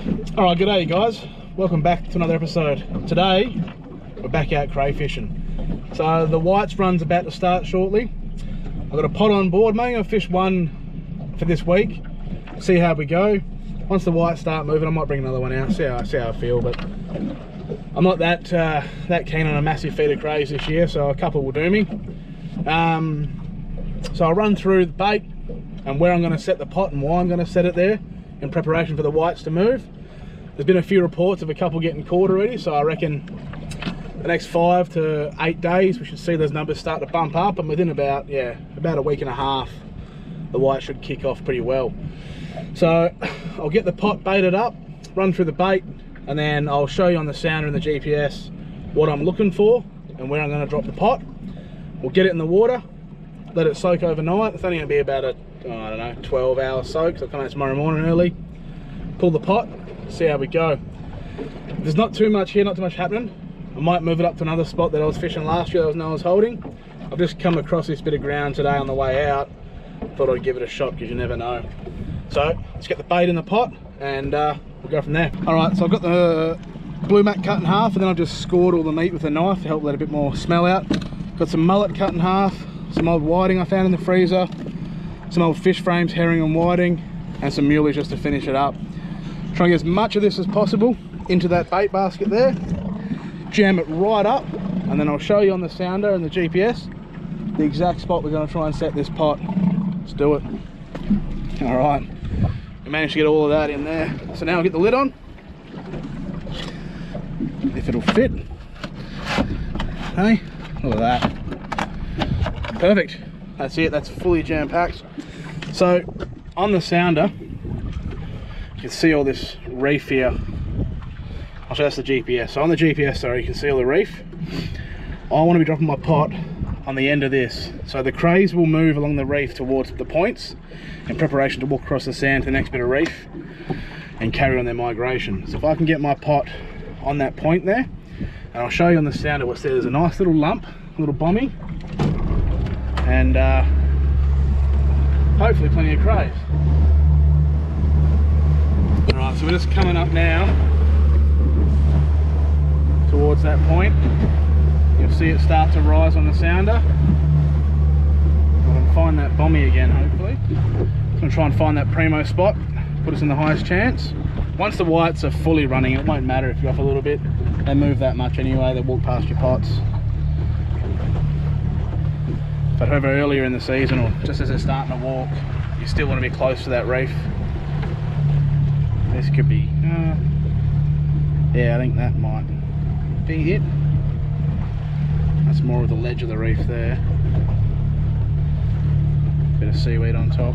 Alright, g'day guys. Welcome back to another episode. Today, we're back out crayfishing. So the whites run's about to start shortly. I've got a pot on board, mate. I'll fish one for this week. See how we go. Once the whites start moving, I might bring another one out. See how I feel, but I'm not that keen on a massive feed of crays this year, so a couple will do me. So I'll run through the bait and where I'm going to set the pot and why I'm going to set it there in preparation for the whites to move. There's been a few reports of a couple getting caught already, so I reckon the next 5 to 8 days we should see those numbers start to bump up, and within about a week and a half the white should kick off pretty well. So I'll get the pot baited up, run through the bait, and then I'll show you on the sounder and the GPS what I'm looking for and where I'm going to drop the pot. We'll get it in the water, let it soak overnight. It's only going to be about a 12-hour soak, so I'll come out tomorrow morning early, pull the pot, see how we go. There's not too much here, not too much happening. I might move it up to another spot that I was fishing last year that no one was holding. I've just come across this bit of ground today on the way out. Thought I'd give it a shot because you never know. So let's get the bait in the pot and we'll go from there. Alright, so I've got the blue mat cut in half, and then I've just scored all the meat with a knife to help let a bit more smell out. Got some mullet cut in half, some old whiting I found in the freezer, some old fish frames, herring and whiting, and some muleys just to finish it up. Try and get as much of this as possible into that bait basket there, jam it right up, and then I'll show you on the sounder and the GPS the exact spot we're going to try and set this pot. Let's do it. All right, we managed to get all of that in there. So now I'll get the lid on, if it'll fit. Hey, look at that. Perfect. That's it, that's fully jam-packed. So on the sounder, you can see all this reef here. I'll show that's the GPS. So on the GPS, sorry, you can see all the reef. I want to be dropping my pot on the end of this. So the crays will move along the reef towards the points in preparation to walk across the sand to the next bit of reef and carry on their migration. So if I can get my pot on that point there, and I'll show you on the sounder what's there. There's a nice little lump, a little bommy, and hopefully plenty of crays. Alright, so we're just coming up now towards that point. You'll see it start to rise on the sounder. I'll find that bommy again, hopefully. I'm going to try and find that primo spot, put us in the highest chance. Once the whites are fully running, it won't matter if you're off a little bit. They move that much anyway, they walk past your pots. But however, earlier in the season, or just as they're starting to walk, you still want to be close to that reef. This could be, yeah, I think that might be it. That's more of the ledge of the reef there. Bit of seaweed on top.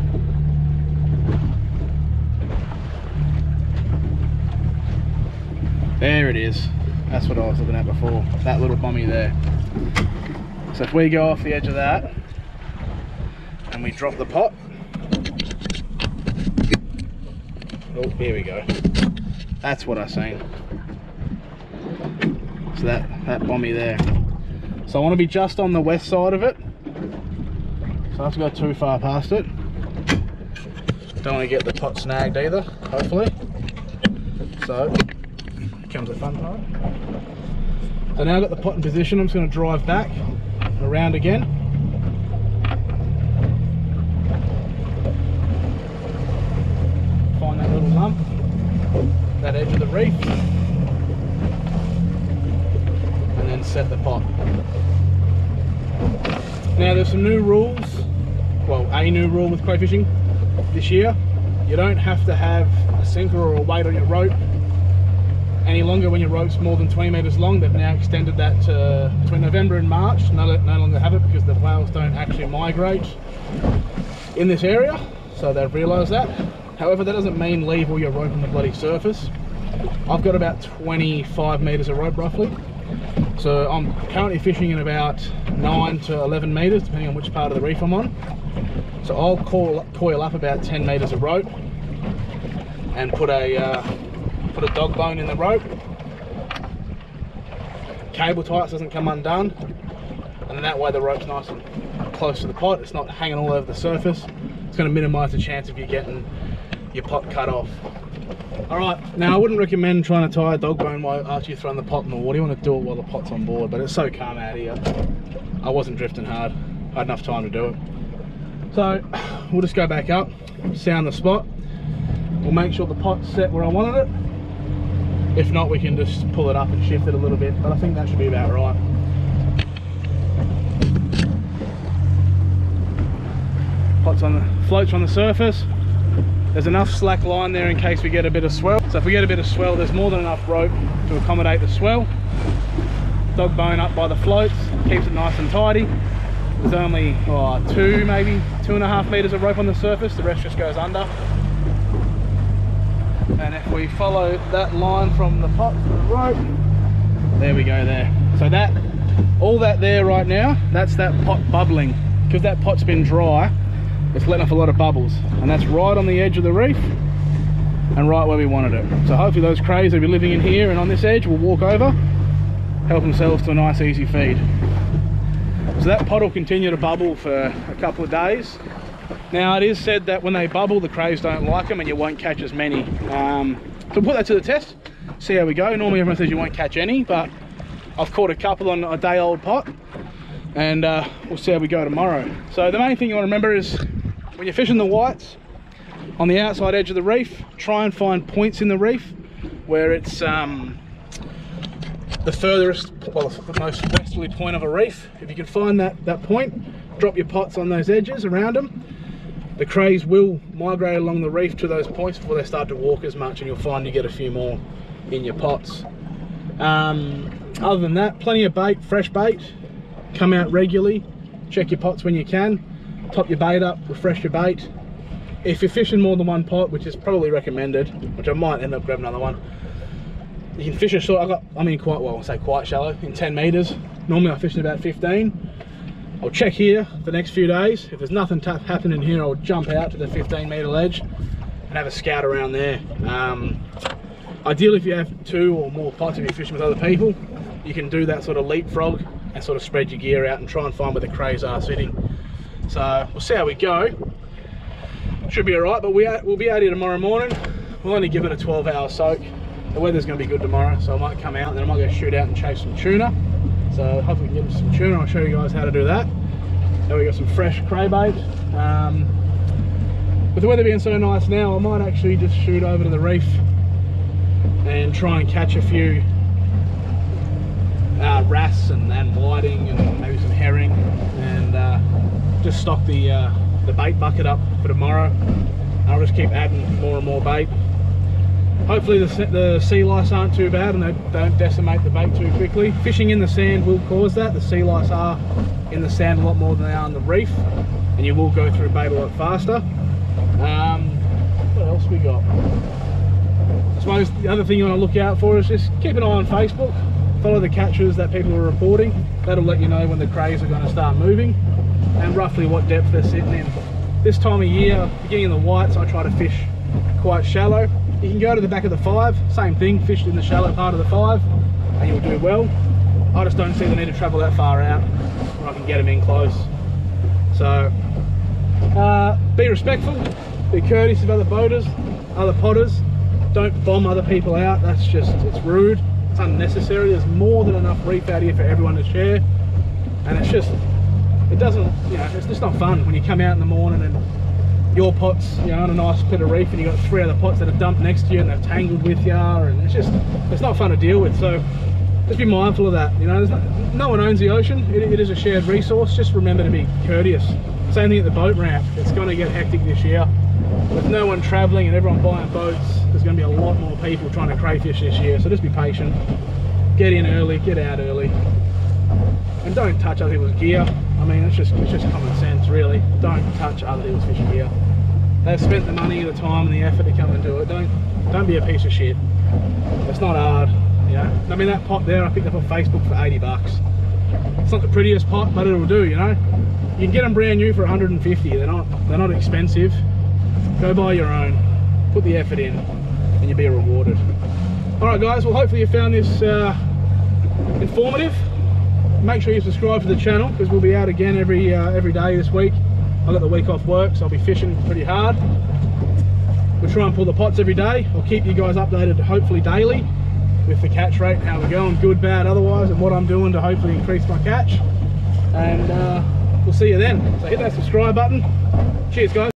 There it is. That's what I was looking at before, that little bommy there. So if we go off the edge of that and we drop the pot, oh, here we go. That's what I seen. So that bommy there. So I want to be just on the west side of it. So I have to go too far past it. Don't want to get the pot snagged either, hopefully. So here comes the fun part. So now I've got the pot in position, I'm just going to drive back, around again. Find that little lump, that edge of the reef, and then set the pot. Now there's some new rules, well, a new rule with crayfishing this year. You don't have to have a sinker or a weight on your rope any longer when your rope's more than 20 meters long. They've now extended that to between November and March. No longer have it because the whales don't actually migrate in this area, so they've realized that. However, that doesn't mean leave all your rope on the bloody surface. I've got about 25 meters of rope roughly, so I'm currently fishing in about 9 to 11 meters depending on which part of the reef I'm on. So I'll coil up about 10 meters of rope and put a dog bone in the rope, cable tie so it doesn't come undone, and then that way the rope's nice and close to the pot. It's not hanging all over the surface. It's going to minimize the chance of you getting your pot cut off. Alright, now I wouldn't recommend trying to tie a dog bone after you throw the pot in the water. You want to do it while the pot's on board, but it's so calm out here. I wasn't drifting hard. I had enough time to do it. So we'll just go back up, sound the spot. We'll make sure the pot's set where I wanted it. If not, we can just pull it up and shift it a little bit, but I think that should be about right. Floats on the surface. There's enough slack line there in case we get a bit of swell. So if we get a bit of swell, there's more than enough rope to accommodate the swell. Dog bone up by the floats, keeps it nice and tidy. There's only maybe 2.5 meters of rope on the surface, the rest just goes under. And if we follow that line from the pot to the rope, there we go there. So that, all that there right now, that's that pot bubbling. Because that pot's been dry, it's letting off a lot of bubbles, and that's right on the edge of the reef and right where we wanted it. So hopefully those crays that will be living in here and on this edge will walk over, help themselves to a nice easy feed. So that pot will continue to bubble for a couple of days. Now it is said that when they bubble, the crays don't like them and you won't catch as many. So we'll put that to the test, see how we go. Normally everyone says you won't catch any, but I've caught a couple on a day old pot, and we'll see how we go tomorrow. So the main thing you want to remember is when you're fishing the whites on the outside edge of the reef, try and find points in the reef where it's the furthest, well, the most westerly point of a reef. If you can find that point, drop your pots on those edges around them. The crays will migrate along the reef to those points before they start to walk as much, and you'll find you get a few more in your pots. Other than that, plenty of bait, fresh bait. Come out regularly, check your pots when you can, top your bait up, refresh your bait. If you're fishing more than one pot, which is probably recommended, which I might end up grabbing another one, you can fish a short, quite shallow, in 10 meters. Normally I fish in about 15. I'll check here the next few days. If there's nothing happening here, I'll jump out to the 15-meter ledge and have a scout around there. Ideally, if you have 2 or more pots, if you're fishing with other people, you can do that sort of leapfrog and sort of spread your gear out and try and find where the crays are sitting. So we'll see how we go. Should be alright, but we'll be out here tomorrow morning. We'll only give it a 12-hour soak. The weather's going to be good tomorrow, so I might come out and then I might go shoot out and chase some tuna. So hopefully we can get some tuna. I'll show you guys how to do that. Then we got some fresh cray bait. With the weather being so nice now, I might actually just shoot over to the reef and try and catch a few wrasse and whiting and maybe some herring, and just stock the bait bucket up for tomorrow. I'll just keep adding more and more bait. Hopefully the sea lice aren't too bad and they don't decimate the bait too quickly. Fishing in the sand will cause that. The sea lice are in the sand a lot more than they are on the reef, and you will go through bait a lot faster. What else we got? I suppose the other thing you want to look out for is just keep an eye on Facebook. Follow the catches that people are reporting. That'll let you know when the crays are going to start moving and roughly what depth they're sitting in. This time of year, beginning of the whites, I try to fish quite shallow. You can go to the back of the 5, same thing, fish in the shallow part of the 5 and you'll do well. I just don't see the need to travel that far out where I can get them in close. So be respectful, be courteous of other boaters, other potters. Don't bomb other people out. That's just, it's rude, it's unnecessary. There's more than enough reef out here for everyone to share, and it's just, it doesn't, you know, it's just not fun when you come out in the morning and your pot's, you know, on a nice bit of reef and you've got 3 other pots that are dumped next to you and they've tangled with you, and it's just, it's not fun to deal with. So just be mindful of that. You know, no one owns the ocean. It is a shared resource. Just remember to be courteous. Same thing at the boat ramp. It's going to get hectic this year with no one traveling and everyone buying boats. There's going to be a lot more people trying to crayfish this year, so just be patient, get in early, get out early, and don't touch other people's gear. I mean, it's just common sense, really. Don't touch other people's fishing gear. They've spent the money, the time and the effort to come and do it. Don't be a piece of shit. It's not hard, you know. I mean, that pot there I picked up on Facebook for 80 bucks. It's not the prettiest pot, but it'll do, you know. You can get them brand new for 150. They're not expensive. Go buy your own, put the effort in, and you'll be rewarded. All right, guys. Well, hopefully you found this informative. Make sure you subscribe to the channel because we'll be out again every day this week. I've got the week off work, so I'll be fishing pretty hard. We'll try and pull the pots every day. I'll keep you guys updated, hopefully daily, with the catch rate, how we're going, good, bad, otherwise, and what I'm doing to hopefully increase my catch. And we'll see you then. So hit that subscribe button. Cheers, guys.